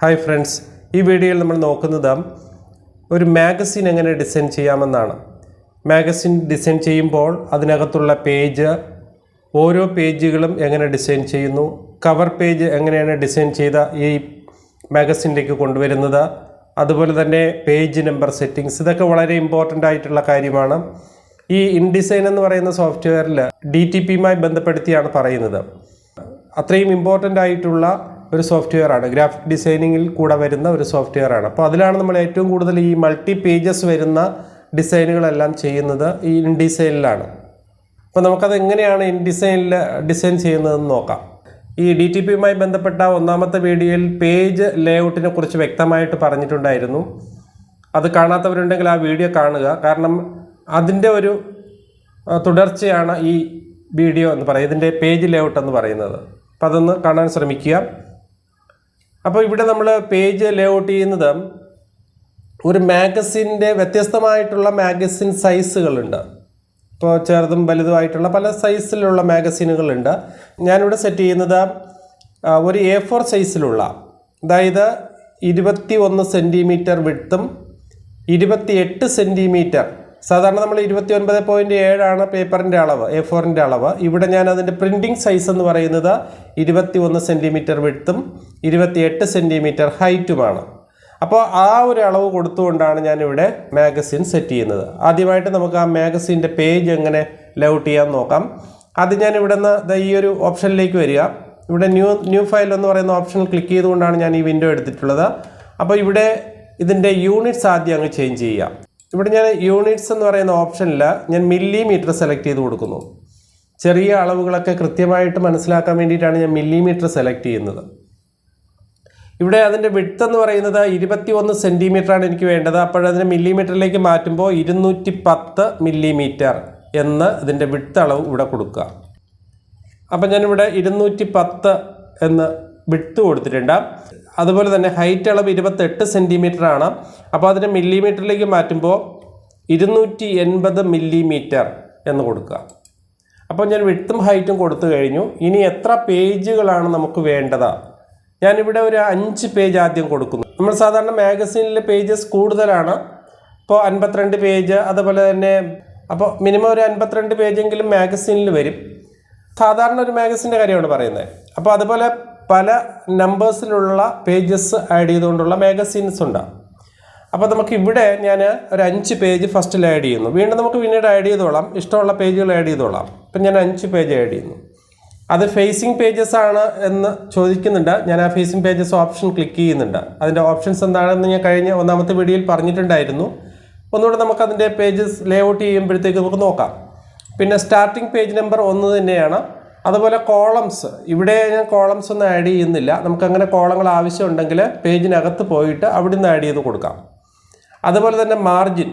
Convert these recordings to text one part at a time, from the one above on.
Hi friends, ഈ വീഡിയോയിൽ നമ്മൾ നോക്കുന്നത് ഒരു മാഗസിൻ എങ്ങനെ ഡിസൈൻ ചെയ്യാമെന്നാണ്. മാഗസിൻ ഡിസൈൻ ചെയ്യുമ്പോൾ അതിനകത്തുള്ള പേജ്, ഓരോ പേജുകളും എങ്ങനെ ഡിസൈൻ ചെയ്യുന്നു, കവർ പേജ് എങ്ങനെയാണ് ഡിസൈൻ ചെയ്ത ഈ മാഗസിനിലേക്ക് കൊണ്ടുവരുന്നത്, അതുപോലെ തന്നെ പേജ് നമ്പർ സെറ്റിങ്സ്, ഇതൊക്കെ വളരെ ഇമ്പോർട്ടൻ്റ് ആയിട്ടുള്ള കാര്യമാണ്. ഈ ഇൻഡിസൈൻ എന്ന് പറയുന്ന സോഫ്റ്റ്വെയറിൽ DTPയുമായി ബന്ധപ്പെടുത്തിയാണ് പറയുന്നത്. അത്രയും ഇമ്പോർട്ടൻ്റ് ആയിട്ടുള്ള ഒരു സോഫ്റ്റ്വെയർ ആണ്, ഗ്രാഫിക് ഡിസൈനിങ്ങിൽ കൂടെ വരുന്ന ഒരു സോഫ്റ്റ്വെയർ ആണ്. അപ്പോൾ അതിലാണ് നമ്മൾ ഏറ്റവും കൂടുതൽ ഈ മൾട്ടി പേജസ് വരുന്ന ഡിസൈനുകളെല്ലാം ചെയ്യുന്നത് ഈ ഇൻഡിസൈനിലാണ്. അപ്പോൾ നമുക്കത് എങ്ങനെയാണ് ഇൻഡിസൈനിൽ ഡിസൈൻ ചെയ്യുന്നതെന്ന് നോക്കാം. ഈ DTPയുമായി ബന്ധപ്പെട്ട ഒന്നാമത്തെ വീഡിയോയിൽ പേജ് ലേഔട്ടിനെ കുറിച്ച് വ്യക്തമായിട്ട് പറഞ്ഞിട്ടുണ്ടായിരുന്നു. അത് കാണാത്തവരുണ്ടെങ്കിൽ ആ വീഡിയോ കാണുക, കാരണം അതിൻ്റെ ഒരു തുടർച്ചയാണ് ഈ വീഡിയോ എന്ന് പറയുന്നത്, ഇതിൻ്റെ പേജ് ലേഔട്ട് എന്ന് പറയുന്നത്. അപ്പോൾ അതൊന്ന് കാണാൻ ശ്രമിക്കുക. അപ്പോൾ ഇവിടെ നമ്മൾ പേജ് ലേഔട്ട് ചെയ്യുന്നത് ഒരു മാഗസിൻ്റെ വ്യത്യസ്തമായിട്ടുള്ള മാഗസിൻ സൈസുകളുണ്ട്. ഇപ്പോൾ ചെറുതും വലുതുമായിട്ടുള്ള പല സൈസിലുള്ള മാഗസിനുകളുണ്ട്. ഞാനിവിടെ സെറ്റ് ചെയ്യുന്നത് ഒരു A4 സൈസിലുള്ള, അതായത് 21 സെൻറ്റിമീറ്റർ വിഡ്ത്തും 28 സെൻറ്റിമീറ്റർ, സാധാരണ നമ്മൾ 29.7 പേപ്പറിൻ്റെ അളവ്, A4ൻ്റെ അളവ്. ഇവിടെ ഞാൻ അതിൻ്റെ പ്രിൻറ്റിങ് സൈസ് എന്ന് പറയുന്നത് 21 സെൻറ്റിമീറ്റർ വിഡ്ത്തും 28 സെൻറ്റിമീറ്റർ ഹൈറ്റുമാണ്. അപ്പോൾ ആ ഒരു അളവ് കൊടുത്തുകൊണ്ടാണ് ഞാനിവിടെ മാഗസിൻ സെറ്റ് ചെയ്യുന്നത്. ആദ്യമായിട്ട് നമുക്ക് ആ മാഗസിൻ്റെ പേജ് എങ്ങനെ ലേഔട്ട് ചെയ്യാൻ നോക്കാം. ആദ്യം ഞാൻ ഇവിടെ നിന്ന് ഈ ഒരു ഓപ്ഷനിലേക്ക് വരിക. ഇവിടെ ന്യൂ ഫയൽ എന്ന് പറയുന്ന ഓപ്ഷൻ ക്ലിക്ക് ചെയ്തുകൊണ്ടാണ് ഞാൻ ഈ വിൻഡോ എടുത്തിട്ടുള്ളത്. അപ്പോൾ ഇവിടെ ഇതിൻ്റെ യൂണിറ്റ്സ് ആദ്യം അങ്ങ് ചേഞ്ച് ചെയ്യാം. ഇവിടെ ഞാൻ യൂണിറ്റ്സ് എന്ന് പറയുന്ന ഓപ്ഷനിൽ ഞാൻ മില്ലിമീറ്റർ സെലക്ട് ചെയ്ത് കൊടുക്കുന്നു. ചെറിയ അളവുകളൊക്കെ കൃത്യമായിട്ട് മനസ്സിലാക്കാൻ വേണ്ടിയിട്ടാണ് ഞാൻ മില്ലിമീറ്റർ സെലക്ട് ചെയ്യുന്നത്. ഇവിടെ അതിൻ്റെ വിഡ്ത്ത് എന്ന് പറയുന്നത് 21 സെൻറ്റിമീറ്ററാണ് എനിക്ക് വേണ്ടത്. അപ്പോഴതിനെ മില്ലിമീറ്ററിലേക്ക് മാറ്റുമ്പോൾ 210 മില്ലിമീറ്റർ എന്ന് ഇതിൻ്റെ വിഡ്ത്ത് അളവ് ഇവിടെ കൊടുക്കുക. അപ്പം ഞാനിവിടെ 210 എന്ന് വിഡ്ത്ത് കൊടുത്തിട്ടുണ്ട്. അതുപോലെ തന്നെ ഹൈറ്റ് അളവ് 28 സെൻറ്റിമീറ്റർ ആണ്. അപ്പോൾ അതിനെ മില്ലിമീറ്ററിലേക്ക് മാറ്റുമ്പോൾ 280 മില്ലിമീറ്റർ എന്ന് കൊടുക്കുക. അപ്പോൾ ഞാൻ വിഡ്ത്തും ഹൈറ്റും കൊടുത്തു കഴിഞ്ഞു. ഇനി എത്ര പേജുകളാണ് നമുക്ക് വേണ്ടത്? ഞാനിവിടെ ഒരു 5 പേജ് ആദ്യം കൊടുക്കുന്നു. നമ്മൾ സാധാരണ മാഗസീനിലെ പേജസ് കൂടുതലാണ്. ഇപ്പോൾ 52 പേജ്, അതുപോലെ തന്നെ അപ്പോൾ മിനിമം ഒരു 52 പേജെങ്കിലും മാഗസീനിൽ വരും. സാധാരണ ഒരു മാഗസീൻ്റെ കാര്യമാണ് പറയുന്നത്. അപ്പോൾ അതുപോലെ പല നമ്പേഴ്സിലുള്ള പേജസ് ആഡ് ചെയ്തുകൊണ്ടുള്ള മാഗസീൻസ് ഉണ്ട്. അപ്പോൾ നമുക്ക് ഇവിടെ ഞാൻ ഒരു 5 പേജ് ഫസ്റ്റിൽ ആഡ് ചെയ്യുന്നു. വീണ്ടും നമുക്ക് പിന്നീട് ആഡ് ചെയ്തോളാം, ഇഷ്ടമുള്ള പേജുകൾ ആഡ് ചെയ്തോളാം. ഇപ്പം ഞാൻ 5 പേജ് ആഡ് ചെയ്യുന്നു. അത് ഫേസിങ് പേജസ് ആണ് എന്ന് ചോദിക്കുന്നുണ്ട്. ഞാൻ ആ ഫേസിങ് പേജസ് ഓപ്ഷൻ ക്ലിക്ക് ചെയ്യുന്നുണ്ട്. അതിൻ്റെ ഓപ്ഷൻസ് എന്താണെന്ന് ഞാൻ കഴിഞ്ഞ ഒന്നാമത്തെ വീഡിയോയിൽ പറഞ്ഞിട്ടുണ്ടായിരുന്നു. ഒന്നുകൂടെ നമുക്കതിൻ്റെ പേജസ് ലേഔട്ട് ചെയ്യുമ്പോഴത്തേക്ക് നമുക്ക് നോക്കാം. പിന്നെ സ്റ്റാർട്ടിംഗ് പേജ് നമ്പർ 1 തന്നെയാണ്. അതുപോലെ കോളംസ്, ഇവിടെ ഞാൻ കോളംസ് ഒന്നും ആഡ് ചെയ്യുന്നില്ല. നമുക്കങ്ങനെ കോളങ്ങൾ ആവശ്യമുണ്ടെങ്കിൽ പേജിനകത്ത് പോയിട്ട് അവിടെ നിന്ന് ആഡ് ചെയ്ത് കൊടുക്കാം. അതുപോലെ തന്നെ മാർജിൻ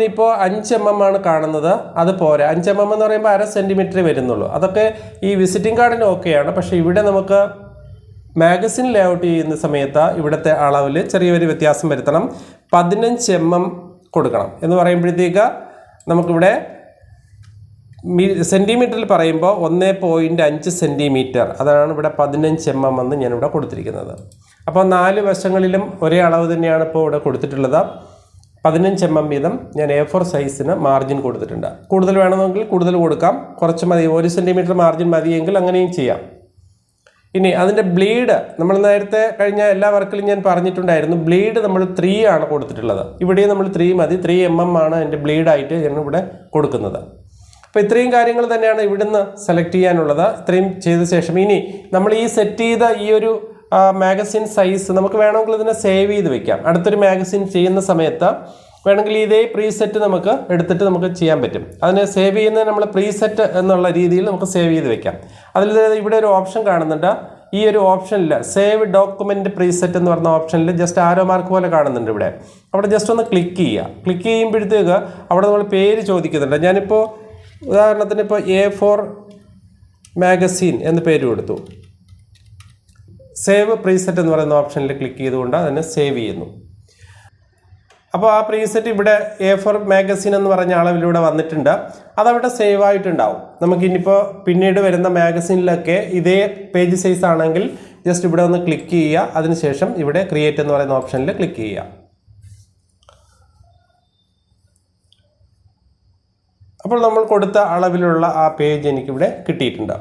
ഇപ്പോൾ 5 mm ആണ് കാണുന്നത്. അത് പോരാ, 5 mm എന്ന് പറയുമ്പോൾ 1/2 സെൻറ്റിമീറ്റർ വരുന്നുള്ളൂ. അതൊക്കെ ഈ വിസിറ്റിംഗ് കാർഡിന് ഓക്കെയാണ്. പക്ഷേ ഇവിടെ നമുക്ക് മാഗസിൻ ലേഔട്ട് ചെയ്യുന്ന സമയത്ത് ഇവിടുത്തെ അളവിൽ ചെറിയൊരു വ്യത്യാസം വരുത്തണം. 15 mm കൊടുക്കണം. എന്ന് പറയുമ്പോഴത്തേക്ക് നമുക്കിവിടെ സെൻറ്റിമീറ്ററിൽ പറയുമ്പോൾ 1.5 സെൻറ്റിമീറ്റർ, അതാണ് ഇവിടെ 15 mm എന്ന് ഞാനിവിടെ കൊടുത്തിരിക്കുന്നത്. അപ്പോൾ 4 വശങ്ങളിലും ഒരേ അളവ് തന്നെയാണ് ഇപ്പോൾ ഇവിടെ കൊടുത്തിട്ടുള്ളത്. 15 mm വീതം ഞാൻ A4 സൈസിന് മാർജിൻ കൊടുത്തിട്ടുണ്ട്. കൂടുതൽ വേണമെങ്കിൽ കൂടുതൽ കൊടുക്കാം, കുറച്ച് മതി, 1 സെൻറ്റിമീറ്റർ മാർജിൻ മതിയെങ്കിൽ അങ്ങനെയും ചെയ്യാം. ഇനി അതിൻ്റെ ബ്ലീഡ്, നമ്മൾ നേരത്തെ കഴിഞ്ഞ എല്ലാ വർക്കിലും ഞാൻ പറഞ്ഞിട്ടുണ്ടായിരുന്നു, ബ്ലീഡ് നമ്മൾ 3 ആണ് കൊടുത്തിട്ടുള്ളത്. ഇവിടെയും നമ്മൾ 3 മതി. 3 mm ആണ് എൻ്റെ ബ്ലീഡായിട്ട് ഞാൻ ഇവിടെ കൊടുക്കുന്നത്. അപ്പോൾ ഇത്രയും കാര്യങ്ങൾ തന്നെയാണ് ഇവിടുന്ന് സെലക്ട് ചെയ്യാനുള്ളത്. ഇത്രയും ചെയ്ത ശേഷം ഇനി നമ്മൾ ഈ സെറ്റ് ചെയ്ത ഈ ഒരു മാഗസിൻ സൈസ് നമുക്ക് വേണമെങ്കിൽ ഇതിനെ സേവ് ചെയ്ത് വെക്കാം. അടുത്തൊരു മാഗസിൻ ചെയ്യുന്ന സമയത്ത് വേണമെങ്കിൽ ഇതേ പ്രീസെറ്റ് നമുക്ക് എടുത്തിട്ട് നമുക്ക് ചെയ്യാൻ പറ്റും. അതിനെ സേവ് ചെയ്യുന്നത് നമ്മൾ പ്രീസെറ്റ് എന്നുള്ള രീതിയിൽ നമുക്ക് സേവ് ചെയ്ത് വെക്കാം. അതിൽ ഇവിടെ ഒരു ഓപ്ഷൻ കാണുന്നുണ്ട്. ഈ ഒരു ഓപ്ഷനിൽ സേവ് ഡോക്യുമെൻറ്റ് പ്രീസെറ്റ് എന്ന് പറഞ്ഞ ഓപ്ഷനിൽ ജസ്റ്റ് ആരോ മാർക്ക് പോലെ കാണുന്നുണ്ട്. ഇവിടെ അവിടെ ജസ്റ്റ് ഒന്ന് ക്ലിക്ക് ചെയ്യുക. ക്ലിക്ക് ചെയ്യുമ്പോഴത്തേക്ക് അവിടെ നമ്മൾ പേര് ചോദിക്കുന്നുണ്ട്. ഞാനിപ്പോൾ ഉദാഹരണത്തിന് ഇപ്പോൾ A4 മാഗസീൻ എന്ന് പേര് കൊടുത്തു. സേവ് പ്രീസെറ്റ് എന്ന് പറയുന്ന ഓപ്ഷനിൽ ക്ലിക്ക് ചെയ്തുകൊണ്ട് അതിനെ സേവ് ചെയ്യുന്നു. അപ്പോൾ ആ പ്രീസെറ്റ് ഇവിടെ A4 മാഗസിൻ എന്ന് പറഞ്ഞ അളവിലൂടെ വന്നിട്ടുണ്ട്. അതവിടെ സേവ് ആയിട്ടുണ്ടാവും. നമുക്കിനിപ്പോൾ പിന്നീട് വരുന്ന മാഗസിനിലൊക്കെ ഇതേ പേജ് സൈസ് ആണെങ്കിൽ ജസ്റ്റ് ഇവിടെ ഒന്ന് ക്ലിക്ക് ചെയ്യുക. അതിനുശേഷം ഇവിടെ ക്രിയേറ്റ് എന്ന് പറയുന്ന ഓപ്ഷനിൽ ക്ലിക്ക് ചെയ്യുക. അപ്പോൾ നമ്മൾ കൊടുത്ത അളവിലുള്ള ആ പേജ് എനിക്കിവിടെ കിട്ടിയിട്ടുണ്ട്.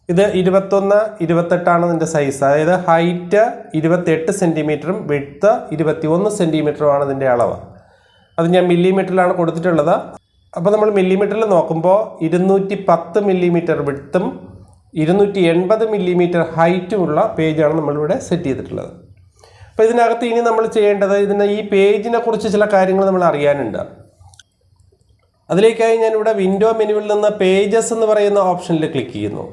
ഇത് 21, 28 ഇതിൻ്റെ സൈസ്. അതായത് ഹൈറ്റ് 28 സെൻറ്റിമീറ്ററും വിഡ്ത്ത് 21 സെൻറ്റിമീറ്ററുമാണ് ഇതിൻ്റെ അളവ്. അത് ഞാൻ മില്ലിമീറ്ററിലാണ് കൊടുത്തിട്ടുള്ളത്. അപ്പോൾ നമ്മൾ മില്ലിമീറ്ററിൽ നോക്കുമ്പോൾ 210 മില്ലിമീറ്റർ വിഡ്ത്തും 280 മില്ലിമീറ്റർ ഹൈറ്റുമുള്ള പേജാണ് നമ്മളിവിടെ സെറ്റ് ചെയ്തിട്ടുള്ളത്. അപ്പോൾ ഇതിനകത്ത് ഇനി നമ്മൾ ചെയ്യേണ്ടത് ഈ പേജിനെ കുറിച്ച് ചില കാര്യങ്ങൾ നമ്മൾ അറിയാനുണ്ട്. അതിലേക്കായി ഞാനിവിടെ വിൻഡോ മെനുവിൽ നിന്ന് പേജസ് എന്ന് പറയുന്ന ഓപ്ഷനിൽ ക്ലിക്ക് ചെയ്യുന്നു.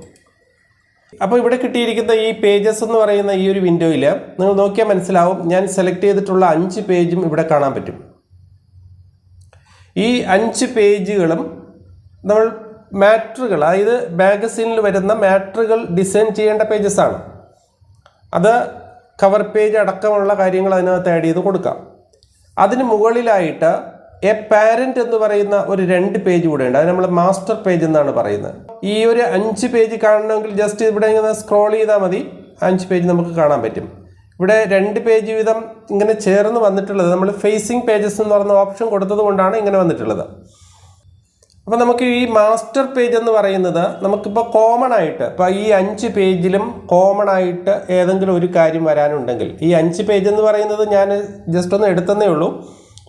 അപ്പോൾ ഇവിടെ കിട്ടിയിരിക്കുന്ന ഈ പേജസ് എന്ന് പറയുന്ന ഈ ഒരു വിൻഡോയിൽ നിങ്ങൾ നോക്കിയാൽ മനസ്സിലാവും, ഞാൻ സെലക്ട് ചെയ്തിട്ടുള്ള 5 പേജും ഇവിടെ കാണാൻ പറ്റും. ഈ 5 പേജുകളും നമ്മൾ മാറ്ററുകൾ, അതായത് മാഗസീനിൽ വരുന്ന മാറ്ററുകൾ ഡിസൈൻ ചെയ്യേണ്ട പേജസ് ആണ്. അത് കവർ പേജ് അടക്കമുള്ള കാര്യങ്ങൾ അതിനകത്ത് ആഡ് ചെയ്ത് കൊടുക്കാം. അതിന് മുകളിലായിട്ട് എ പാരന്റ് എന്ന് പറയുന്ന ഒരു 2 പേജ് കൂടെ ഉണ്ട്. അത് നമ്മൾ മാസ്റ്റർ പേജ് എന്നാണ് പറയുന്നത്. ഈ ഒരു 5 പേജ് കാണണമെങ്കിൽ ജസ്റ്റ് ഇവിടെ ഇങ്ങനെ സ്ക്രോൾ ചെയ്താൽ മതി, 5 പേജ് നമുക്ക് കാണാൻ പറ്റും. ഇവിടെ 2 പേജ് വീതം ഇങ്ങനെ ചേർന്ന് വന്നിട്ടുള്ളത് നമ്മൾ ഫേസിങ് പേജസ് എന്ന് പറയുന്ന ഓപ്ഷൻ കൊടുത്തത് കൊണ്ടാണ് ഇങ്ങനെ വന്നിട്ടുള്ളത്. അപ്പോൾ നമുക്ക് ഈ മാസ്റ്റർ പേജ് എന്ന് പറയുന്നത് നമുക്കിപ്പോൾ കോമൺ ആയിട്ട്, ഇപ്പോൾ ഈ 5 പേജിലും കോമൺ ആയിട്ട് ഏതെങ്കിലും ഒരു കാര്യം വരാനുണ്ടെങ്കിൽ, ഈ 5 പേജ് എന്ന് പറയുന്നത് ഞാൻ ജസ്റ്റ് ഒന്ന് എടുത്തതേ ഉള്ളൂ.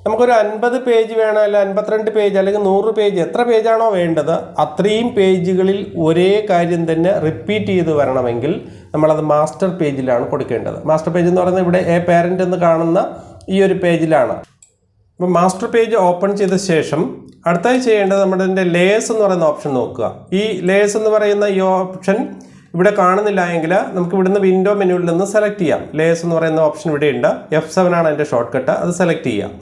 നമുക്കൊരു 50 പേജ് വേണം, അല്ലെങ്കിൽ 52 പേജ്, അല്ലെങ്കിൽ 100 പേജ്, എത്ര പേജാണോ വേണ്ടത് അത്രയും പേജുകളിൽ ഒരേ കാര്യം തന്നെ റിപ്പീറ്റ് ചെയ്ത് വരണമെങ്കിൽ നമ്മളത് മാസ്റ്റർ പേജിലാണ് കൊടുക്കേണ്ടത്. മാസ്റ്റർ പേജ് എന്ന് പറയുന്നത് ഇവിടെ എ പാരന്റ് എന്ന് കാണുന്ന ഈ ഒരു പേജിലാണ്. അപ്പോൾ മാസ്റ്റർ പേജ് ഓപ്പൺ ചെയ്ത ശേഷം അടുത്തായി ചെയ്യേണ്ടത് നമ്മുടെ ലേയേഴ്സ് എന്ന് പറയുന്ന ഓപ്ഷൻ നോക്കുക. ഈ ലേയേഴ്സ് എന്ന് പറയുന്ന ഈ ഓപ്ഷൻ ഇവിടെ കാണുന്നില്ല എങ്കിൽ നമുക്ക് ഇവിടുന്ന് വിൻഡോ മെനുവിൽ നിന്ന് സെലക്ട് ചെയ്യാം. ലേയേഴ്സ് എന്ന് പറയുന്ന ഓപ്ഷൻ ഇവിടെ ഉണ്ട്. F7 ആണ് അതിൻ്റെ ഷോർട്ട് കട്ട്, അത് സെലക്ട് ചെയ്യാം.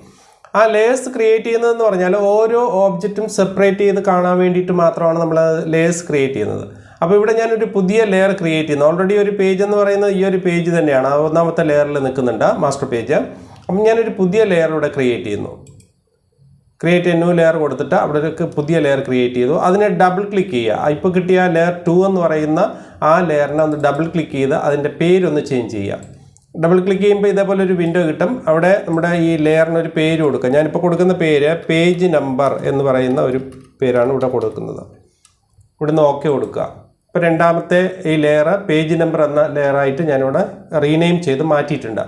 ആ ലേയേഴ്സ് ക്രിയേറ്റ് ചെയ്യുന്നതെന്ന് പറഞ്ഞാൽ ഓരോ ഓബ്ജക്റ്റും സെപ്പറേറ്റ് ചെയ്ത് കാണാൻ വേണ്ടിയിട്ട് മാത്രമാണ് നമ്മൾ ലേയേഴ്സ് ക്രിയേറ്റ് ചെയ്യുന്നത്. അപ്പോൾ ഇവിടെ ഞാനൊരു പുതിയ ലെയർ ക്രിയേറ്റ് ചെയ്യുന്നു. ഓൾറെഡി ഒരു പേജ് എന്ന് പറയുന്നത് ഈ ഒരു പേജ് തന്നെയാണ്, 1ാമത്തെ ലെയറിൽ നിൽക്കുന്നുണ്ട് മാസ്റ്റർ പേജ്. അപ്പം ഞാനൊരു പുതിയ ലെയർ ഇവിടെ ക്രിയേറ്റ് ചെയ്യുന്നു. ക്രിയേറ്റ് ന്യൂ ലെയർ കൊടുത്തിട്ട് അവിടെ ഒരു പുതിയ ലെയർ ക്രിയേറ്റ് ചെയ്തു. അതിനെ ഡബിൾ ക്ലിക്ക് ചെയ്യുക. ഇപ്പോൾ കിട്ടിയ ലെയർ 2 എന്ന് പറയുന്ന ആ ലെയറിനെ ഒന്ന് ഡബിൾ ക്ലിക്ക് ചെയ്ത് അതിൻ്റെ പേരൊന്ന് ചേഞ്ച് ചെയ്യുക. ഡബിൾ ക്ലിക്ക് ചെയ്യുമ്പോൾ ഇതേപോലെ ഒരു വിൻഡോ കിട്ടും. അവിടെ നമ്മുടെ ഈ ലെയറിനൊരു പേര് കൊടുക്കുക. ഞാനിപ്പോൾ കൊടുക്കുന്ന പേര് പേജ് നമ്പർ എന്ന് പറയുന്ന ഒരു പേരാണ് ഇവിടെ കൊടുക്കുന്നത്. ഇവിടുന്ന് ഓക്കെ കൊടുക്കുക. ഇപ്പോൾ 2ാമത്തെ ഈ ലെയർ പേജ് നമ്പർ എന്ന ലെയറായിട്ട് ഞാനിവിടെ റീനെയിം ചെയ്ത് മാറ്റിയിട്ടുണ്ട്.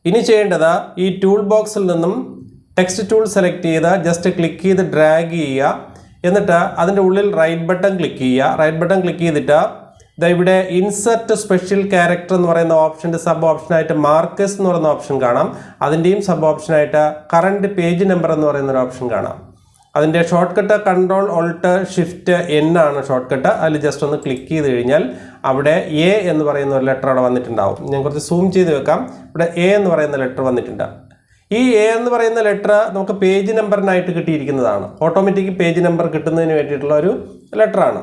ഇനി ചെയ്യേണ്ടത് ഈ ടൂൾ ബോക്സിൽ നിന്നും ടെക്സ്റ്റ് ടൂൾ സെലക്ട് ചെയ്ത് ജസ്റ്റ് ക്ലിക്ക് ചെയ്ത് ഡ്രാഗ് ചെയ്യുക. എന്നിട്ട് അതിൻ്റെ ഉള്ളിൽ റൈറ്റ് ബട്ടൺ ക്ലിക്ക് ചെയ്യുക. റൈറ്റ് ബട്ടൺ ക്ലിക്ക് ചെയ്തിട്ട് ഇവിടെ ഇൻസെർട്ട് സ്പെഷ്യൽ ക്യാരക്ടർ എന്ന് പറയുന്ന ഓപ്ഷൻ്റെ സബ് ഓപ്ഷനായിട്ട് മാർക്കേഴ്സ് എന്ന് പറയുന്ന ഓപ്ഷൻ കാണാം. അതിൻ്റെയും സബ് ഓപ്ഷനായിട്ട് കറണ്ട് പേജ് നമ്പർ എന്ന് പറയുന്ന ഒരു ഓപ്ഷൻ കാണാം. അതിൻ്റെ ഷോർട്ട് കട്ട് Ctrl-Alt-Shift-N ആണ് ഷോർട്ട് കട്ട്. അതിൽ ജസ്റ്റ് ഒന്ന് ക്ലിക്ക് ചെയ്ത് കഴിഞ്ഞാൽ അവിടെ എ എന്ന് പറയുന്ന ഒരു ലെറ്റർ അവിടെ വന്നിട്ടുണ്ടാവും. ഞാൻ കുറച്ച് സൂം ചെയ്ത് വെക്കാം. ഇവിടെ എ എന്ന് പറയുന്ന ലെറ്റർ വന്നിട്ടുണ്ട്. ഈ എ എന്ന് പറയുന്ന ലെറ്റർ നമുക്ക് പേജ് നമ്പറിനായിട്ട് കിട്ടിയിരിക്കുന്നതാണ്. ഓട്ടോമാറ്റിക് പേജ് നമ്പർ കിട്ടുന്നതിന് വേണ്ടിയിട്ടുള്ള ഒരു ലെറ്ററാണ്.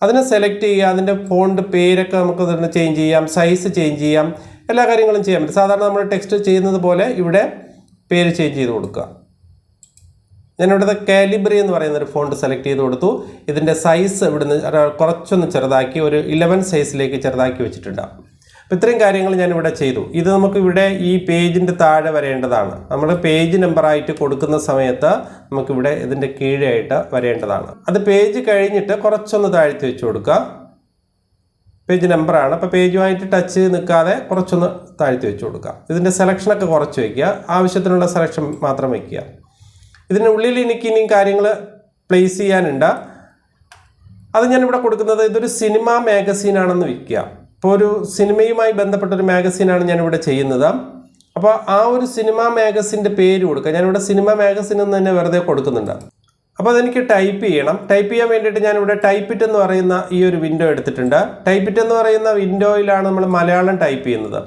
അതിനെ സെലക്ട് ചെയ്യുക. അതിൻ്റെ ഫോണ്ട് പേരൊക്കെ നമുക്ക് തന്നെ ചേഞ്ച് ചെയ്യാം, സൈസ് ചേഞ്ച് ചെയ്യാം, എല്ലാ കാര്യങ്ങളും ചെയ്യാൻ പറ്റും. സാധാരണ നമ്മൾ ടെക്സ്റ്റ് ചെയ്യുന്നത് പോലെ ഇവിടെ പേര് ചേഞ്ച് ചെയ്ത് കൊടുക്കുക. ഞാനിവിടുത്തെ കാലിബ്രി എന്ന് പറയുന്ന ഒരു ഫോണ്ട് സെലക്ട് ചെയ്ത് കൊടുത്തു. ഇതിൻ്റെ സൈസ് ഇവിടുന്ന് കുറച്ചൊന്ന് ചെറുതാക്കി ഒരു 11 സൈസിലേക്ക് ചെറുതാക്കി വെച്ചിട്ടുണ്ട്. അപ്പോൾ ഇത്രയും കാര്യങ്ങൾ ഞാനിവിടെ ചെയ്തു. ഇത് നമുക്ക് ഇവിടെ ഈ പേജിൻ്റെ താഴെ വരേണ്ടതാണ്. നമ്മൾ പേജ് നമ്പറായിട്ട് കൊടുക്കുന്ന സമയത്ത് നമുക്കിവിടെ ഇതിൻ്റെ കീഴായിട്ട് വരേണ്ടതാണ്. അത് പേജ് കഴിഞ്ഞിട്ട് കുറച്ചൊന്ന് താഴ്ത്തി വെച്ച് കൊടുക്കുക. പേജ് നമ്പറാണ്, അപ്പോൾ പേജുമായിട്ട് ടച്ച് നിൽക്കാതെ കുറച്ചൊന്ന് താഴ്ത്തി വെച്ച് കൊടുക്കുക. ഇതിൻ്റെ സെലക്ഷനൊക്കെ കുറച്ച് വയ്ക്കുക, ആവശ്യത്തിനുള്ള സെലക്ഷൻ മാത്രം വയ്ക്കുക. ഇതിനുള്ളിൽ എനിക്ക് ഇനിയും കാര്യങ്ങൾ പ്ലേസ് ചെയ്യാനുണ്ട്. അത് ഞാനിവിടെ കൊടുക്കുന്നത് ഇതൊരു സിനിമ മാഗസീനാണെന്ന് വയ്ക്കുക. ഇപ്പോൾ ഒരു സിനിമയുമായി ബന്ധപ്പെട്ടൊരു മാഗസീനാണ് ഞാനിവിടെ ചെയ്യുന്നത്. അപ്പോൾ ആ ഒരു സിനിമ മാഗസിൻ്റെ പേര് കൊടുക്കുക. ഞാനിവിടെ സിനിമ മാഗസിൻ എന്ന് തന്നെ വെറുതെ കൊടുക്കുന്നുണ്ട്. അപ്പോൾ അതെനിക്ക് ടൈപ്പ് ചെയ്യണം. ടൈപ്പ് ചെയ്യാൻ വേണ്ടിയിട്ട് ഞാനിവിടെ ടൈപ്പിറ്റ് എന്ന് പറയുന്ന ഈ ഒരു വിൻഡോ എടുത്തിട്ടുണ്ട്. ടൈപ്പിറ്റ് എന്ന് പറയുന്ന വിൻഡോയിലാണ് നമ്മൾ മലയാളം ടൈപ്പ് ചെയ്യുന്നത്.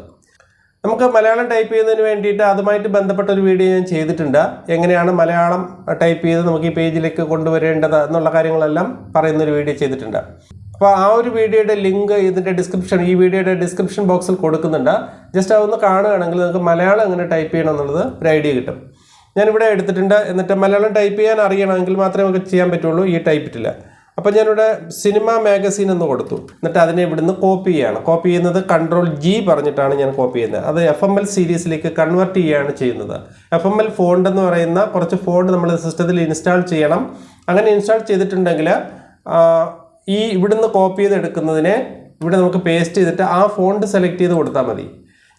നമുക്ക് മലയാളം ടൈപ്പ് ചെയ്യുന്നതിന് വേണ്ടിയിട്ട് അതുമായിട്ട് ബന്ധപ്പെട്ട ഒരു വീഡിയോ ഞാൻ ചെയ്തിട്ടുണ്ട്. എങ്ങനെയാണ് മലയാളം ടൈപ്പ് ചെയ്ത് നമുക്ക് ഈ പേജിലേക്ക് കൊണ്ടുവരേണ്ടത് എന്നുള്ള കാര്യങ്ങളെല്ലാം പറയുന്നൊരു വീഡിയോ ചെയ്തിട്ടുണ്ട്. അപ്പോൾ ആ ഒരു വീഡിയോയുടെ ലിങ്ക് ഇതിൻ്റെ ഈ വീഡിയോയുടെ ഡിസ്ക്രിപ്ഷൻ ബോക്സിൽ കൊടുക്കുന്നുണ്ട്. ജസ്റ്റ് അതൊന്ന് കാണുകയാണെങ്കിൽ നിങ്ങൾക്ക് മലയാളം എങ്ങനെ ടൈപ്പ് ചെയ്യണം എന്നുള്ളത് ഒരു ഐഡിയ കിട്ടും. ഞാനിവിടെ എടുത്തിട്ടുണ്ട്. എന്നിട്ട് മലയാളം ടൈപ്പ് ചെയ്യാൻ അറിയണമെങ്കിൽ മാത്രമേ നമുക്ക് ചെയ്യാൻ പറ്റുള്ളൂ ഈ ടൈപ്പിറ്റില്ല. അപ്പോൾ ഞാനിവിടെ സിനിമ മാഗസീൻ എന്ന് കൊടുത്തു. എന്നിട്ട് അതിനെ ഇവിടുന്ന് കോപ്പി ചെയ്യുകയാണ്. കോപ്പി ചെയ്യുന്നത് Ctrl+G പറഞ്ഞിട്ടാണ് ഞാൻ കോപ്പി ചെയ്യുന്നത്. അത് FML സീരീസിലേക്ക് കൺവേർട്ട് ചെയ്യുകയാണ് ചെയ്യുന്നത്. FML ഫോണ്ട് എന്ന് പറയുന്ന കുറച്ച് ഫോണ്ട് നമ്മൾ സിസ്റ്റത്തിൽ ഇൻസ്റ്റാൾ ചെയ്യണം. അങ്ങനെ ഇൻസ്റ്റാൾ ചെയ്തിട്ടുണ്ടെങ്കിൽ ഇവിടുന്ന് കോപ്പി ചെയ്തെടുക്കുന്നതിനെ ഇവിടെ നമുക്ക് പേസ്റ്റ് ചെയ്തിട്ട് ആ ഫോണ്ട് സെലക്ട് ചെയ്ത് കൊടുത്താൽ മതി.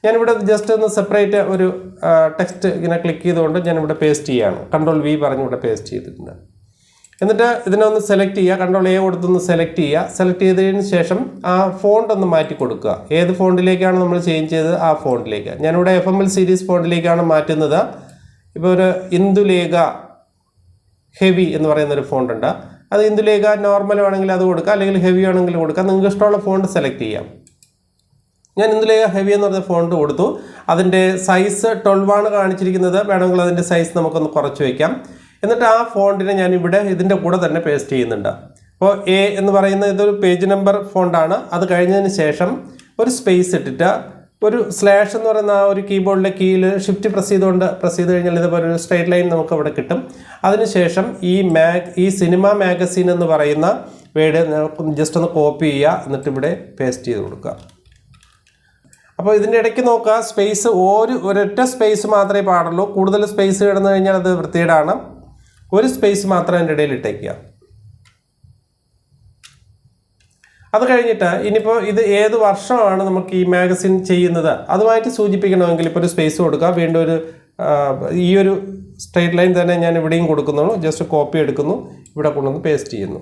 ഞാനിവിടെ ജസ്റ്റ് ഒന്ന് സെപ്പറേറ്റ് ഒരു ടെക്സ്റ്റ് ഇങ്ങനെ ക്ലിക്ക് ചെയ്തുകൊണ്ട് ഞാനിവിടെ പേസ്റ്റ് ചെയ്യുകയാണ്. Ctrl+V പറഞ്ഞ് ഇവിടെ പേസ്റ്റ് ചെയ്തിട്ടുണ്ട്. എന്നിട്ട് ഇതിനൊന്ന് സെലക്ട് ചെയ്യുക. Ctrl+A കൊടുത്തൊന്ന് സെലക്ട് ചെയ്യുക. സെലക്ട് ചെയ്തതിന് ശേഷം ആ ഫോണ്ട് ഒന്ന് മാറ്റി കൊടുക്കുക. ഏത് ഫോണ്ടിലേക്കാണ് നമ്മൾ ചേഞ്ച് ചെയ്തത് ആ ഫോണ്ടിലേക്ക്. ഞാനിവിടെ FML സീരീസ് ഫോണ്ടിലേക്കാണ് മാറ്റുന്നത്. ഇപ്പോൾ ഒരു ഇന്ദുലേഖ ഹെവി എന്ന് പറയുന്നൊരു ഫോണ്ട് ഉണ്ട്. അത് ഇന്ദുലേഖ നോർമൽ ആണെങ്കിൽ അത് കൊടുക്കുക, അല്ലെങ്കിൽ ഹെവി ആണെങ്കിൽ കൊടുക്കുക. നിങ്ങൾക്ക് ഇഷ്ടമുള്ള ഫോണ്ട് സെലക്ട് ചെയ്യാം. ഞാൻ ഇന്ദുലേഖ ഹെവി എന്ന് പറഞ്ഞ ഫോണ്ട് കൊടുത്തു. അതിൻ്റെ സൈസ് 12 ആണ് കാണിച്ചിരിക്കുന്നത്. വേണമെങ്കിൽ അതിൻ്റെ സൈസ് നമുക്കൊന്ന് കുറച്ച് വയ്ക്കാം. എന്നിട്ട് ആ ഫോണ്ടിനെ ഞാനിവിടെ ഇതിൻ്റെ കൂടെ തന്നെ പേസ്റ്റ് ചെയ്യുന്നുണ്ട്. അപ്പോൾ A എന്ന് പറയുന്ന ഇതൊരു പേജ് നമ്പർ ഫോണ്ടാണ്. അത് കഴിഞ്ഞതിന് ശേഷം ഒരു സ്പേസ് ഇട്ടിട്ട് ഒരു സ്ലാഷ് എന്ന് പറയുന്ന ആ ഒരു കീബോർഡിലെ കീയിൽ ഷിഫ്റ്റ് പ്രസ് ചെയ്ത് കഴിഞ്ഞാൽ ഇതുപോലെ ഒരു സ്ട്രൈറ്റ് ലൈൻ നമുക്ക് അവിടെ കിട്ടും. അതിനുശേഷം ഈ സിനിമ മാഗസീൻ എന്ന് പറയുന്ന വേർഡ് ജസ്റ്റ് ഒന്ന് കോപ്പി ചെയ്യുക. എന്നിട്ട് ഇവിടെ പേസ്റ്റ് ചെയ്ത് കൊടുക്കുക. അപ്പോൾ ഇതിൻ്റെ ഇടയ്ക്ക് നോക്കുക, സ്പേസ് ഒരൊറ്റ സ്പേസ് മാത്രമേ പാടുള്ളൂ. കൂടുതൽ സ്പേസ് കിടന്നു കഴിഞ്ഞാൽ അത് വൃത്തികേടാണ്. ഒരു സ്പേസ് മാത്രം അതിൻ്റെ ഇടയിൽ ഇട്ടേക്കുക. അത് കഴിഞ്ഞിട്ട് ഇനിയിപ്പോൾ ഇത് ഏത് വർഷമാണ് നമുക്ക് ഈ മാഗസിൻ ചെയ്യുന്നത് അതുമായിട്ട് സൂചിപ്പിക്കണമെങ്കിൽ ഇപ്പോൾ ഒരു സ്പേസ് കൊടുക്കുക. വീണ്ടും ഈ ഒരു സ്ട്രൈറ്റ് ലൈൻ തന്നെ ഞാൻ ഇവിടെയും കൊടുക്കുന്നുള്ളൂ. ജസ്റ്റ് കോപ്പി എടുക്കുന്നു, ഇവിടെ കൊണ്ടുവന്ന് പേസ്റ്റ് ചെയ്യുന്നു.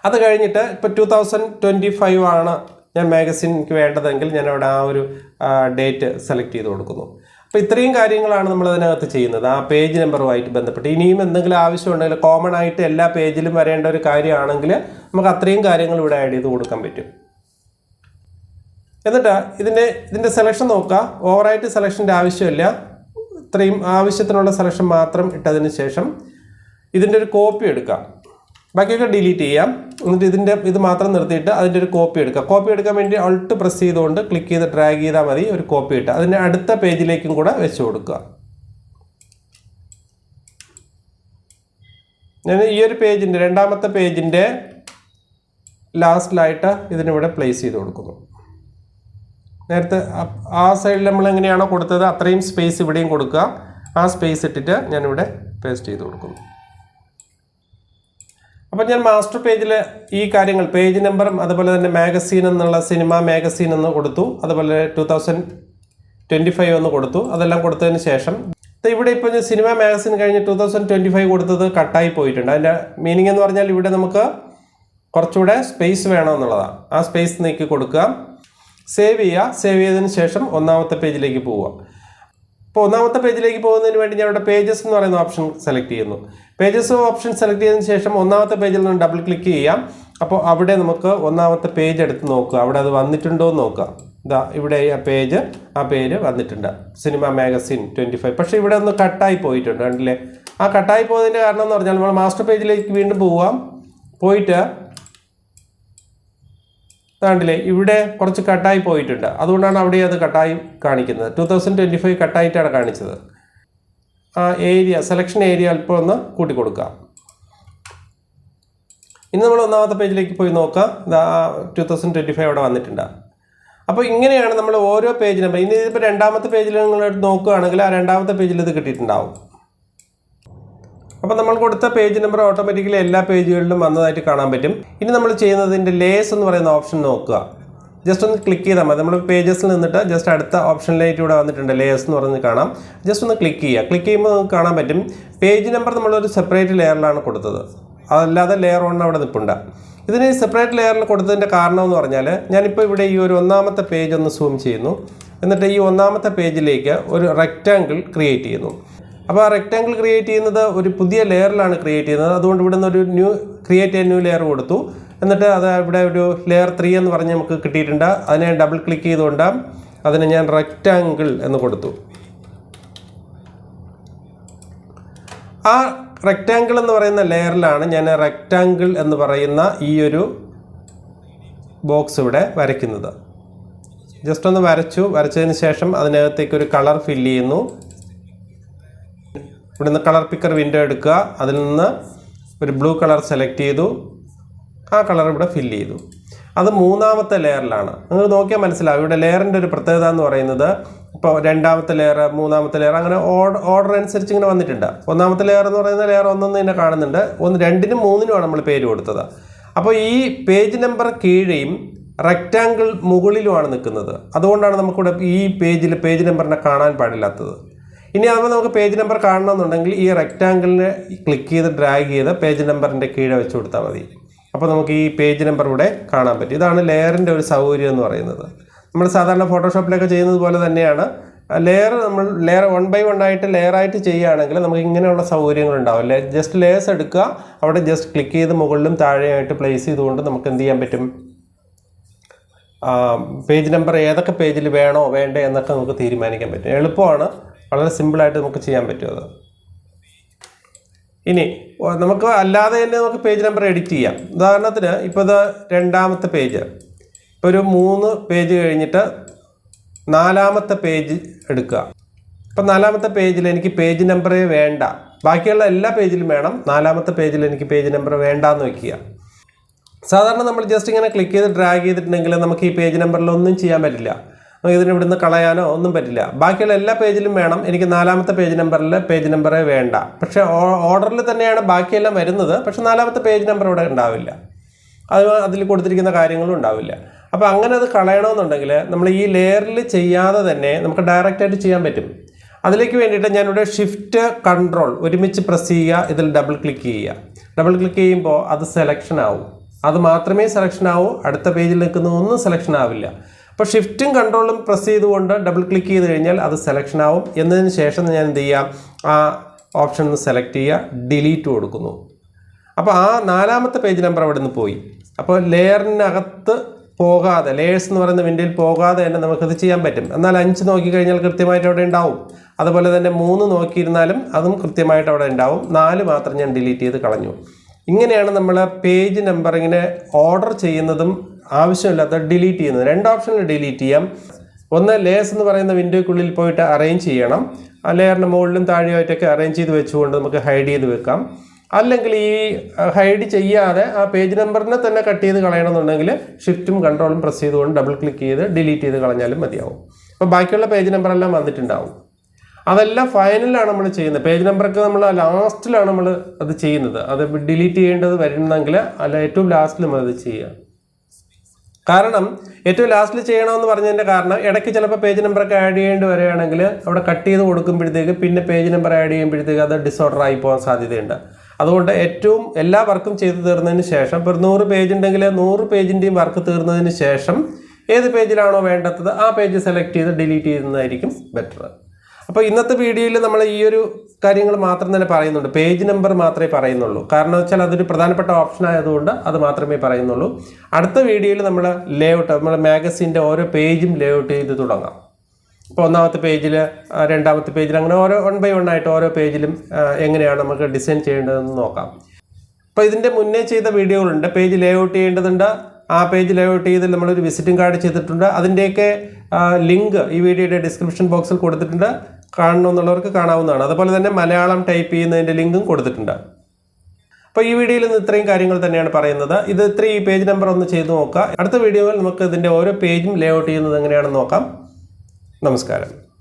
അത് കഴിഞ്ഞിട്ട് ഇപ്പോൾ 2025 ആണ് ഞാൻ മാഗസിൻ എനിക്ക് വേണ്ടതെങ്കിൽ ഞാൻ അവിടെ ആ ഒരു ഡേറ്റ് സെലക്ട് ചെയ്ത് കൊടുക്കുന്നു. അപ്പോൾ ഇത്രയും കാര്യങ്ങളാണ് നമ്മൾ അതിനകത്ത് ചെയ്യുന്നത് ആ പേജ് നമ്പറുമായിട്ട് ബന്ധപ്പെട്ട്. ഇനിയും എന്തെങ്കിലും ആവശ്യമുണ്ടെങ്കിൽ കോമൺ ആയിട്ട് എല്ലാ പേജിലും വരേണ്ട ഒരു കാര്യമാണെങ്കിൽ നമുക്ക് അത്രയും കാര്യങ്ങൾ ഇവിടെ ആഡ് ചെയ്ത് കൊടുക്കാൻ പറ്റും. എന്നിട്ട് ഇതിൻ്റെ സെലക്ഷൻ നോക്കുക. ഓവറായിട്ട് സെലക്ഷൻ്റെ ആവശ്യമില്ല. ഇത്രയും ആവശ്യത്തിനുള്ള സെലക്ഷൻ മാത്രം ഇട്ടതിന് ശേഷം ഇതിൻ്റെ ഒരു കോപ്പി എടുക്കാം. ബാക്കിയൊക്കെ ഡിലീറ്റ് ചെയ്യാം. എന്നിട്ട് ഇത് മാത്രം നിർത്തിയിട്ട് അതിൻ്റെ ഒരു കോപ്പി എടുക്കുക. കോപ്പി എടുക്കാൻ വേണ്ടി Alt പ്രസ് ചെയ്തുകൊണ്ട് ക്ലിക്ക് ചെയ്ത് ഡ്രാഗ് ചെയ്താൽ മതി. ഒരു കോപ്പി ഇട്ട് അതിൻ്റെ അടുത്ത പേജിലേക്കും കൂടെ വെച്ച് കൊടുക്കുക. ഞാൻ ഈ ഒരു പേജിൻ്റെ രണ്ടാമത്തെ പേജിൻ്റെ ലാസ്റ്റിലായിട്ട് ഇതിനിവിടെ പ്ലേസ് ചെയ്ത് കൊടുക്കുന്നു. നേരത്തെ ആ സൈഡിൽ നമ്മൾ എങ്ങനെയാണോ കൊടുത്തത് അത്രയും സ്പേസ് ഇവിടെയും കൊടുക്കുക. ആ സ്പേസ് ഇട്ടിട്ട് ഞാനിവിടെ പേസ്റ്റ് ചെയ്ത് കൊടുക്കുന്നു. അപ്പോൾ ഞാൻ മാസ്റ്റർ പേജിൽ ഈ കാര്യങ്ങൾ പേജ് നമ്പറും അതുപോലെ തന്നെ മാഗസീൻ എന്നുള്ള സിനിമ മാഗസീൻ എന്ന് കൊടുത്തു. അതുപോലെ 2025 എന്ന് കൊടുത്തു. അതെല്ലാം കൊടുത്തതിന് ശേഷം ഇവിടെ ഇപ്പോൾ ഞാൻ സിനിമ മാഗസീൻ കഴിഞ്ഞ് 2025 കൊടുത്തത് കട്ടായി പോയിട്ടുണ്ട്. അതിൻ്റെ മീനിങ് എന്ന് പറഞ്ഞാൽ ഇവിടെ നമുക്ക് കുറച്ചുകൂടെ സ്പേസ് വേണമെന്നുള്ളതാണ്. ആ സ്പേസ് നീക്കി കൊടുക്കുക. സേവ് ചെയ്യുക. സേവ് ചെയ്തതിന് ശേഷം ഒന്നാമത്തെ പേജിലേക്ക് പോവുക. ഇപ്പോൾ ഒന്നാമത്തെ പേജിലേക്ക് പോകുന്നതിന് വേണ്ടി ഞാൻ ഇവിടെ പേജസ് എന്ന് പറയുന്ന ഓപ്ഷൻ സെലക്ട് ചെയ്യുന്നു. പേജസ് ഓപ്ഷൻ സെലക്ട് ചെയ്തതിന് ശേഷം ഒന്നാമത്തെ പേജിൽ നിന്ന് ഡബിൾ ക്ലിക്ക് ചെയ്യാം. അപ്പോൾ അവിടെ നമുക്ക് ഒന്നാമത്തെ പേജ് എടുത്ത് നോക്കുക. അവിടെ അത് വന്നിട്ടുണ്ടോ എന്ന് നോക്കുക. ഇതാ ഇവിടെ ആ പേര് വന്നിട്ടുണ്ട്, സിനിമ മാഗസീൻ 25. പക്ഷേ ഇവിടെ ഒന്ന് കട്ടായി പോയിട്ടുണ്ട്, കണ്ടില്ലേ? ആ കട്ടായി പോയതിൻ്റെ കാരണം എന്ന് പറഞ്ഞാൽ നമ്മൾ മാസ്റ്റർ പേജിലേക്ക് വീണ്ടും പോയിട്ട് കണ്ടില്ലേ ഇവിടെ കുറച്ച് കട്ടായി പോയിട്ടുണ്ട്. അതുകൊണ്ടാണ് അവിടെ അത് കട്ടായി കാണിക്കുന്നത്. 2025 കട്ടായിട്ടാണ് കാണിച്ചത്. ആ സെലക്ഷൻ ഏരിയ അല്പം ഒന്ന് കൂട്ടി കൊടുക്കുക. ഇനി നമ്മൾ ഒന്നാമത്തെ പേജിലേക്ക് പോയി നോക്കാം. 2025 അവിടെ വന്നിട്ടുണ്ട്. അപ്പോൾ ഇങ്ങനെയാണ് നമ്മൾ ഓരോ പേജ് നമ്പർ. ഇനി ഇതിപ്പോൾ രണ്ടാമത്തെ പേജിൽ നിങ്ങൾ നോക്കുകയാണെങ്കിൽ ആ രണ്ടാമത്തെ പേജിൽ ഇത് കിട്ടിയിട്ടുണ്ടാവും. അപ്പോൾ നമ്മൾ കൊടുത്ത പേജ് നമ്പർ ഓട്ടോമാറ്റിക്കലി എല്ലാ പേജുകളിലും വന്നതായിട്ട് കാണാൻ പറ്റും. ഇനി നമ്മൾ ചെയ്യുന്നതിൻ്റെ ലേസ് എന്ന് പറയുന്ന ഓപ്ഷൻ നോക്കുക. ജസ്റ്റ് ഒന്ന് ക്ലിക്ക് ചെയ്താൽ മതി. നമ്മൾ പേജസിൽ നിന്നിട്ട് ജസ്റ്റ് അടുത്ത ഓപ്ഷനിലായിട്ട് ഇവിടെ വന്നിട്ടുണ്ട്, ലേസ് എന്ന് പറഞ്ഞ് കാണാം. ജസ്റ്റ് ഒന്ന് ക്ലിക്ക് ചെയ്യുക. ക്ലിക്ക് ചെയ്യുമ്പോൾ നമുക്ക് കാണാൻ പറ്റും പേജ് നമ്പർ നമ്മളൊരു സെപ്പറേറ്റ് ലെയറിലാണ് കൊടുത്തത്. അതല്ലാതെ ലെയർ 1 അവിടെ നിൽപ്പുണ്ട്. ഇതിന് സെപ്പറേറ്റ് ലെയറിൽ കൊടുത്തതിൻ്റെ കാരണം എന്ന് പറഞ്ഞാൽ ഞാനിപ്പോൾ ഇവിടെ ഈ ഒരു ഒന്നാമത്തെ പേജ് ഒന്ന് സൂം ചെയ്യുന്നു. എന്നിട്ട് ഈ ഒന്നാമത്തെ പേജിലേക്ക് ഒരു റെക്റ്റാങ്കിൾ ക്രിയേറ്റ് ചെയ്യുന്നു. അപ്പോൾ ആ റെക്റ്റാങ്കിൾ ക്രിയേറ്റ് ചെയ്യുന്നത് ഒരു പുതിയ ലെയറിലാണ് ക്രിയേറ്റ് ചെയ്യുന്നത്. അതുകൊണ്ട് ഇവിടെ നിന്ന് ഒരു ന്യൂ ലെയർ കൊടുത്തു. എന്നിട്ട് അത് ഇവിടെ ഒരു ലെയർ 3 എന്ന് പറഞ്ഞ് നമുക്ക് കിട്ടിയിട്ടുണ്ട്. അതിനെ ഡബിൾ ക്ലിക്ക് ചെയ്തുകൊണ്ട് അതിനെ ഞാൻ റെക്റ്റാങ്കിൾ എന്ന് കൊടുത്തു. ആ റെക്റ്റാങ്കിൾ എന്ന് പറയുന്ന ലെയറിലാണ് ഞാൻ റെക്റ്റാങ്കിൾ എന്ന് പറയുന്ന ഈ ഒരു ബോക്സ് ഇവിടെ വരയ്ക്കുന്നത്. ജസ്റ്റ് ഒന്ന് വരച്ചതിന് ശേഷം അതിനകത്തേക്ക് ഒരു കളർ ഫില്ല് ചെയ്യുന്നു. ഇവിടെ നിന്ന് കളർ പിക്കർ വിൻഡോ എടുക്കുക. അതിൽ നിന്ന് ഒരു ബ്ലൂ കളർ സെലക്ട് ചെയ്തു, ആ കളർ ഇവിടെ ഫില്ല് ചെയ്തു. അത് മൂന്നാമത്തെ ലെയറിലാണ്. നിങ്ങൾ നോക്കിയാൽ മനസ്സിലാവും. ഇവിടെ ലെയറിൻ്റെ ഒരു പ്രത്യേകത എന്ന് പറയുന്നത് ഇപ്പോൾ രണ്ടാമത്തെ ലെയർ, മൂന്നാമത്തെ ലെയർ, അങ്ങനെ ഓർഡർ അനുസരിച്ച് ഇങ്ങനെ വന്നിട്ടുണ്ട്. ഒന്നാമത്തെ ലെയർ എന്ന് പറയുന്ന ലെയർ ഒന്നൊന്ന് തന്നെ കാണുന്നുണ്ട്. 2നും 3നുമാണ് നമ്മൾ പേര് കൊടുത്തത്. അപ്പോൾ ഈ പേജ് നമ്പർ കീഴെയും റെക്റ്റാങ്കിൾ മുകളിലുമാണ് നിൽക്കുന്നത്. അതുകൊണ്ടാണ് നമുക്കിവിടെ ഈ പേജിൽ പേജ് നമ്പറിനെ കാണാൻ പാടില്ലാത്തത്. ഇനി അതുപോലെ നമുക്ക് പേജ് നമ്പർ കാണണമെന്നുണ്ടെങ്കിൽ ഈ റെക്റ്റാങ്കിളിനെ ക്ലിക്ക് ചെയ്ത് ഡ്രാഗ് ചെയ്ത് പേജ് നമ്പറിൻ്റെ കീഴെ വെച്ച് കൊടുത്താൽ മതി. അപ്പോൾ നമുക്ക് ഈ പേജ് നമ്പർ ഇവിടെ കാണാൻ പറ്റും. ഇതാണ് ലെയറിൻ്റെ ഒരു സൗകര്യം എന്ന് പറയുന്നത്. നമ്മൾ സാധാരണ ഫോട്ടോഷോപ്പിലൊക്കെ ചെയ്യുന്നത് പോലെ തന്നെയാണ്. നമ്മൾ ലെയർ 1 by 1 ആയിട്ട് ലെയറായിട്ട് ചെയ്യുകയാണെങ്കിൽ നമുക്ക് ഇങ്ങനെയുള്ള സൗകര്യങ്ങൾ ഉണ്ടാവില്ല. ജസ്റ്റ് ലെയേഴ്സ് എടുക്കുക, അവിടെ ജസ്റ്റ് ക്ലിക്ക് ചെയ്ത് മുകളിലും താഴെയായിട്ട് പ്ലേസ് ചെയ്തുകൊണ്ട് നമുക്ക് എന്ത് ചെയ്യാൻ പറ്റും, പേജ് നമ്പർ ഏതൊക്കെ പേജിൽ വേണോ വേണ്ടേ എന്നൊക്കെ നമുക്ക് തീരുമാനിക്കാൻ പറ്റും. എളുപ്പമാണ്, വളരെ സിമ്പിളായിട്ട് നമുക്ക് ചെയ്യാൻ പറ്റും അത്. ഇനി നമുക്ക് അല്ലാതെ തന്നെ നമുക്ക് പേജ് നമ്പർ എഡിറ്റ് ചെയ്യാം. ഉദാഹരണത്തിന് ഇപ്പോൾ ഇത് രണ്ടാമത്തെ പേജ്, ഇപ്പോൾ ഒരു 3 പേജ് കഴിഞ്ഞിട്ട് 4ാമത്തെ പേജ് എടുക്കുക. ഇപ്പം 4ാമത്തെ പേജിൽ എനിക്ക് പേജ് നമ്പറേ വേണ്ട, ബാക്കിയുള്ള എല്ലാ പേജിലും വേണം. 4ാമത്തെ പേജിൽ എനിക്ക് പേജ് നമ്പർ വേണ്ടാന്ന് വയ്ക്കുക. സാധാരണ നമ്മൾ ജസ്റ്റ് ഇങ്ങനെ ക്ലിക്ക് ചെയ്ത് ഡ്രാഗ് ചെയ്തിട്ടുണ്ടെങ്കിൽ നമുക്ക് ഈ പേജ് നമ്പറിലൊന്നും ചെയ്യാൻ പറ്റില്ല. ഇതിന് ഇവിടുന്ന് കളയാനോ ഒന്നും പറ്റില്ല. ബാക്കിയുള്ള എല്ലാ പേജിലും വേണം. എനിക്ക് 4ാമത്തെ പേജ് നമ്പറിൽ പേജ് നമ്പറേ വേണ്ട. പക്ഷേ ഓർഡറിൽ തന്നെയാണ് ബാക്കിയെല്ലാം വരുന്നത്. പക്ഷേ 4ാമത്തെ പേജ് നമ്പർ ഇവിടെ ഉണ്ടാവില്ല, അതിൽ കൊടുത്തിരിക്കുന്ന കാര്യങ്ങളും ഉണ്ടാവില്ല. അപ്പോൾ അങ്ങനെ അത് കളയണമെന്നുണ്ടെങ്കിൽ നമ്മൾ ഈ ലെയറിൽ ചെയ്യാതെ തന്നെ നമുക്ക് ഡയറക്റ്റായിട്ട് ചെയ്യാൻ പറ്റും. അതിലേക്ക് വേണ്ടിയിട്ട് ഞാനിവിടെ ഷിഫ്റ്റ് കൺട്രോൾ ഒരുമിച്ച് പ്രസ് ചെയ്യുക, ഇതിൽ ഡബിൾ ക്ലിക്ക് ചെയ്യുക. ഡബിൾ ക്ലിക്ക് ചെയ്യുമ്പോൾ അത് സെലക്ഷൻ ആവും. അത് മാത്രമേ സെലക്ഷൻ ആവൂ, അടുത്ത പേജിൽ നിൽക്കുന്ന ഒന്നും സെലക്ഷൻ ആവില്ല. അപ്പോൾ ഷിഫ്റ്റും കൺട്രോളും പ്രസ് ചെയ്തുകൊണ്ട് ഡബിൾ ക്ലിക്ക് ചെയ്ത് കഴിഞ്ഞാൽ അത് സെലക്ഷൻ ആവും. എന്നതിന് ശേഷം ഞാൻ എന്ത് ചെയ്യാം, ആ ഓപ്ഷൻ ഒന്ന് സെലക്ട് ചെയ്യുക, ഡിലീറ്റ് കൊടുക്കുന്നു. അപ്പോൾ ആ 4ാമത്തെ പേജ് നമ്പർ അവിടെ നിന്ന് പോയി. അപ്പോൾ ലെയറിനകത്ത് പോകാതെ, ലേയേഴ്സ് എന്ന് പറയുന്ന വിൻഡോയിൽ പോകാതെ തന്നെ നമുക്കത് ചെയ്യാൻ പറ്റും. എന്നാൽ 5 നോക്കിക്കഴിഞ്ഞാൽ കൃത്യമായിട്ട് അവിടെ ഉണ്ടാവും. അതുപോലെ തന്നെ 3 നോക്കിയിരുന്നാലും അതും കൃത്യമായിട്ട് അവിടെ ഉണ്ടാവും. 4 മാത്രം ഞാൻ ഡിലീറ്റ് ചെയ്ത് കളഞ്ഞു. ഇങ്ങനെയാണ് നമ്മൾ പേജ് നമ്പർ ഇങ്ങനെ ഓർഡർ ചെയ്യുന്നതും ആവശ്യമില്ലാത്ത ഡിലീറ്റ് ചെയ്യുന്നത്. 2 ഓപ്ഷനിൽ ഡിലീറ്റ് ചെയ്യാം. ഒന്ന്, ലേയേഴ്സ് എന്ന് പറയുന്ന വിൻഡോയ്ക്കുള്ളിൽ പോയിട്ട് അറേഞ്ച് ചെയ്യണം. ആ ലെയറിൻ്റെ മുകളിലും താഴെയായിട്ടൊക്കെ അറേഞ്ച് ചെയ്ത് വെച്ചുകൊണ്ട് നമുക്ക് ഹൈഡ് ചെയ്ത് വെക്കാം. അല്ലെങ്കിൽ ഈ ഹൈഡ് ചെയ്യാതെ ആ പേജ് നമ്പറിനെ തന്നെ കട്ട് ചെയ്ത് കളയണമെന്നുണ്ടെങ്കിൽ ഷിഫ്റ്റും കൺട്രോളും പ്രസ് ചെയ്തുകൊണ്ട് ഡബിൾ ക്ലിക്ക് ചെയ്ത് ഡിലീറ്റ് ചെയ്ത് കളഞ്ഞാലും മതിയാവും. അപ്പോൾ ബാക്കിയുള്ള പേജ് നമ്പറെല്ലാം വന്നിട്ടുണ്ടാവും. അതെല്ലാം ഫൈനലാണ് നമ്മൾ ചെയ്യുന്നത്. പേജ് നമ്പറൊക്കെ നമ്മൾ ലാസ്റ്റിലാണ് നമ്മൾ അത് ചെയ്യുന്നത്. അത് ഡിലീറ്റ് ചെയ്യേണ്ടത് വരുന്നെങ്കിൽ അല്ല ഏറ്റവും ലാസ്റ്റിൽ നമ്മൾ അത് ചെയ്യുക. കാരണം ഏറ്റവും ലാസ്റ്റിൽ ചെയ്യണമെന്ന് പറഞ്ഞതിൻ്റെ കാരണം ഇടയ്ക്ക് ചിലപ്പോൾ പേജ് നമ്പറൊക്കെ ആഡ് ചെയ്യേണ്ടി വരികയാണെങ്കിൽ അവിടെ കട്ട് ചെയ്ത് കൊടുക്കുമ്പോഴത്തേക്ക് പിന്നെ പേജ് നമ്പർ ആഡ് ചെയ്യുമ്പോഴത്തേക്ക് അത് ഡിസോർഡർ ആയി പോകാൻ സാധ്യതയുണ്ട്. അതുകൊണ്ട് ഏറ്റവും എല്ലാ വർക്കും ചെയ്ത് തീർന്നതിന് ശേഷം, ഇപ്പോൾ 100 പേജ് ഉണ്ടെങ്കിൽ 100 പേജിൻ്റെയും വർക്ക് തീർന്നതിന് ശേഷം ഏത് പേജിലാണോ വേണ്ടത് ആ പേജ് സെലക്ട് ചെയ്ത് ഡിലീറ്റ് ചെയ്യുന്നതായിരിക്കും ബെറ്റർ. അപ്പോൾ ഇന്നത്തെ വീഡിയോയിൽ നമ്മൾ ഈ ഒരു കാര്യങ്ങൾ മാത്രം തന്നെ പറയുന്നുണ്ട്. പേജ് നമ്പർ മാത്രമേ പറയുന്നുള്ളൂ. കാരണം വെച്ചാൽ അതൊരു പ്രധാനപ്പെട്ട ഓപ്ഷൻ ആയതുകൊണ്ട് അത് മാത്രമേ പറയുന്നുള്ളൂ. അടുത്ത വീഡിയോയിൽ നമ്മൾ ലേഔട്ട്, നമ്മുടെ മാഗസിൻ്റെ ഓരോ പേജും ലേഔട്ട് ചെയ്ത് തുടങ്ങാം. ഇപ്പോൾ 1ാമത്തെ പേജിൽ, 2ാമത്തെ പേജിൽ, അങ്ങനെ ഓരോ 1 by 1 ആയിട്ട് ഓരോ പേജിലും എങ്ങനെയാണ് നമുക്ക് ഡിസൈൻ ചെയ്യേണ്ടതെന്ന് നോക്കാം. അപ്പോൾ ഇതിൻ്റെ മുന്നേ ചെയ്ത വീഡിയോകളുണ്ട്. പേജ് ലേഔട്ട് ചെയ്യേണ്ടതുണ്ട്. ആ പേജ് ലേഔട്ട് ചെയ്ത് നമ്മളൊരു വിസിറ്റിംഗ് കാർഡ് ചെയ്തിട്ടുണ്ട്. അതിൻ്റെയൊക്കെ ലിങ്ക് ഈ വീഡിയോയുടെ ഡിസ്ക്രിപ്ഷൻ ബോക്സിൽ കൊടുത്തിട്ടുണ്ട്. കാണണമെന്നുള്ളവർക്ക് കാണാവുന്നതാണ്. അതുപോലെ തന്നെ മലയാളം ടൈപ്പ് ചെയ്യുന്നതിൻ്റെ ലിങ്കും കൊടുത്തിട്ടുണ്ട്. അപ്പോൾ ഈ വീഡിയോയിൽ നിന്ന് ഇത്രയും കാര്യങ്ങൾ തന്നെയാണ് പറയുന്നത്. ഇത് ഇത്രയും ഈ പേജ് നമ്പർ ഒന്ന് ചെയ്ത് നോക്കുക. അടുത്ത വീഡിയോയിൽ നമുക്ക് ഇതിൻ്റെ ഓരോ പേജും ലേഔട്ട് ചെയ്യുന്നത് എങ്ങനെയാണെന്ന് നോക്കാം. നമസ്കാരം.